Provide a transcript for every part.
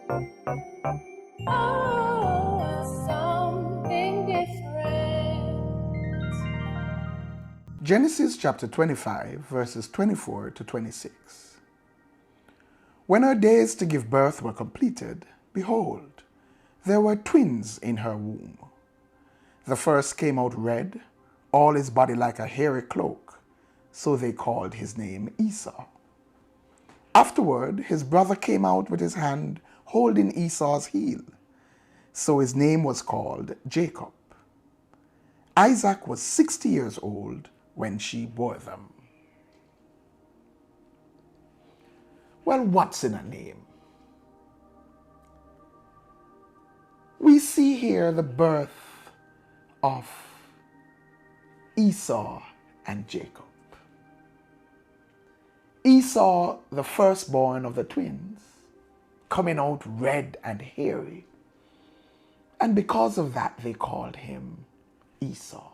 Oh, something different. Genesis chapter 25, verses 24 to 26. When her days to give birth were completed, behold, there were twins in her womb. The first came out red, all his body like a hairy cloak, so they called his name Esau. Afterward, his brother came out with his hand holding Esau's heel, so his name was called Jacob. Isaac was 60 years old when she bore them. Well, what's in a name? We see here the birth of Esau and Jacob. Esau, the firstborn of the twins, coming out red and hairy. And because of that, they called him Esau.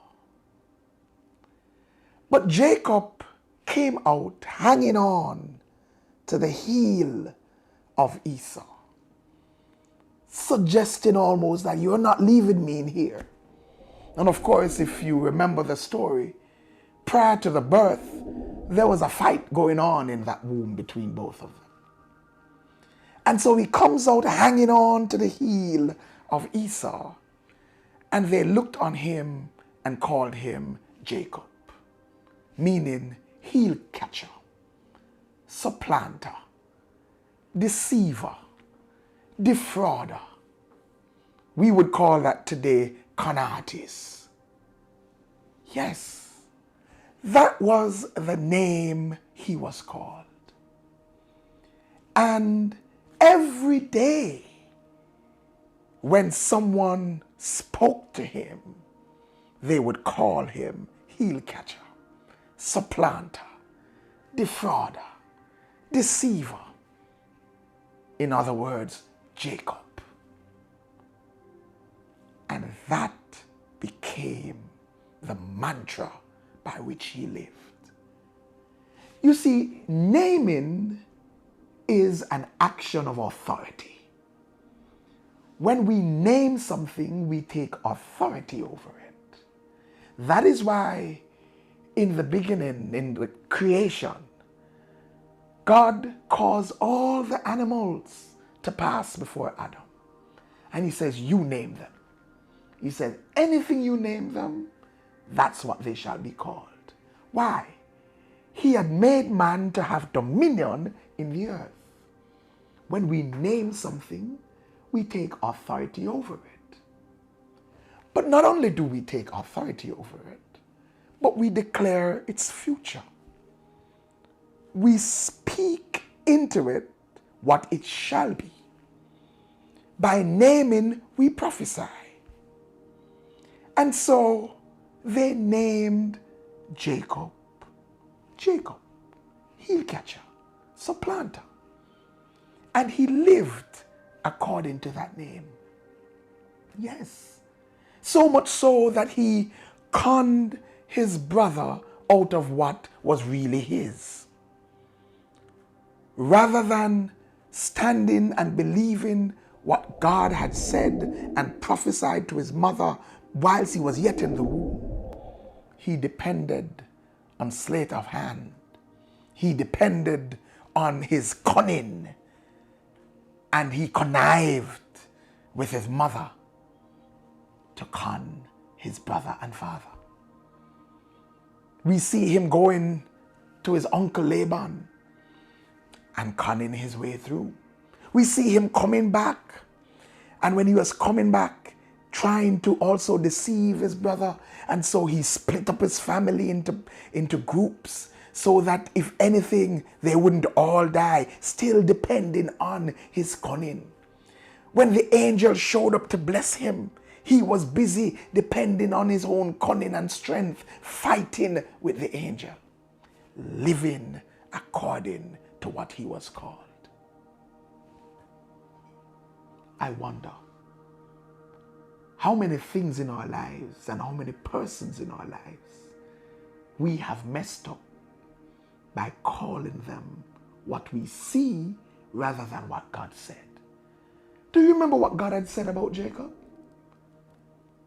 But Jacob came out hanging on to the heel of Esau, suggesting almost that you're not leaving me in here. And of course, if you remember the story, prior to the birth, there was a fight going on in that womb between both of them. And so he comes out hanging on to the heel of Esau, and they looked on him and called him Jacob, meaning heel catcher, supplanter, deceiver, defrauder. We would call that today con artist. Yes, that was the name he was called. And every day when someone spoke to him, they would call him heel catcher, supplanter, defrauder, deceiver. In other words, Jacob. And that became the mantra by which he lived. You see, naming is an action of authority. When we name something, we take authority over it. That is why in the beginning, in the creation, God caused all the animals to pass before Adam. And he says, you name them. He said, anything you name them, that's what they shall be called. Why? He had made man to have dominion in the earth. When we name something, we take authority over it. But not only do we take authority over it, but we declare its future. We speak into it what it shall be. By naming, we prophesy. And so they named Jacob, heel catcher, supplanter. And he lived according to that name. Yes. So much so that he conned his brother out of what was really his. Rather than standing and believing what God had said and prophesied to his mother whilst he was yet in the womb, he depended on sleight of hand. He depended on his cunning, and he connived with his mother to con his brother and father. We see him going to his uncle Laban and conning his way through. We see him coming back, and when he was coming back, trying to also deceive his brother, and so he split up his family into groups so that if anything, they wouldn't all die, still depending on his cunning. When the angel showed up to bless him, he was busy depending on his own cunning and strength, fighting with the angel, living according to what he was called. I wonder how many things in our lives and how many persons in our lives we have messed up by calling them what we see rather than what God said. Do you remember what God had said about Jacob?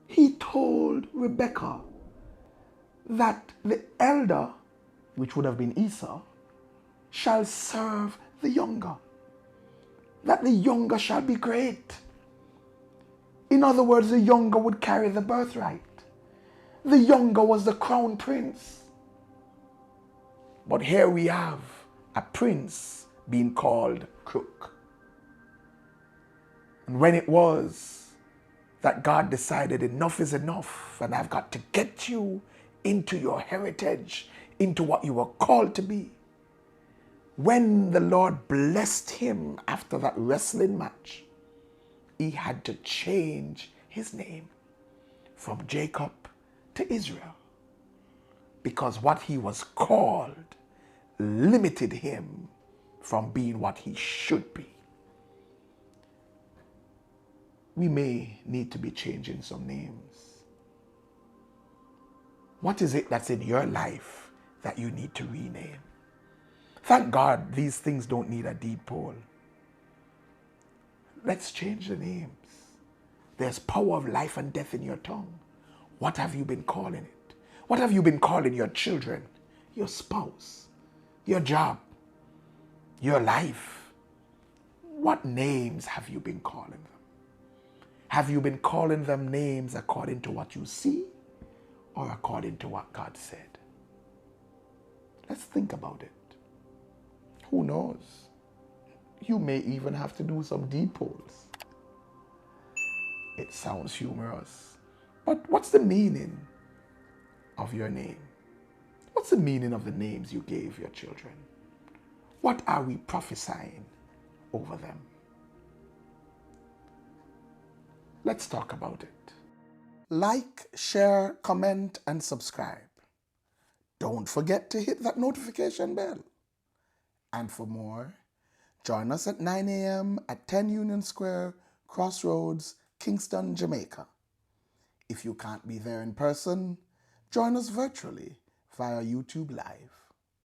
He told Rebekah that the elder, which would have been Esau, shall serve the younger. That the younger shall be great. In other words, the younger would carry the birthright. The younger was the crown prince. But here we have a prince being called crook. And when it was that God decided enough is enough and I've got to get you into your heritage, into what you were called to be, when the Lord blessed him after that wrestling match, he had to change his name from Jacob to Israel, because what he was called limited him from being what he should be. We may need to be changing some names. What is it that's in your life that you need to rename? Thank God these things don't need a deep poll. Let's change the names. There's power of life and death in your tongue. What have you been calling it? What have you been calling your children, your spouse, your job, your life? What names have you been calling them? Have you been calling them names according to what you see or according to what God said? Let's think about it. Who knows? You may even have to do some deep polls. It sounds humorous, but what's the meaning of your name? What's the meaning of the names you gave your children? What are we prophesying over them? Let's talk about it. Like, share, comment, and subscribe. Don't forget to hit that notification bell. And for more, join us at 9 a.m. at 10 Union Square, Crossroads, Kingston, Jamaica. If you can't be there in person, join us virtually via YouTube Live.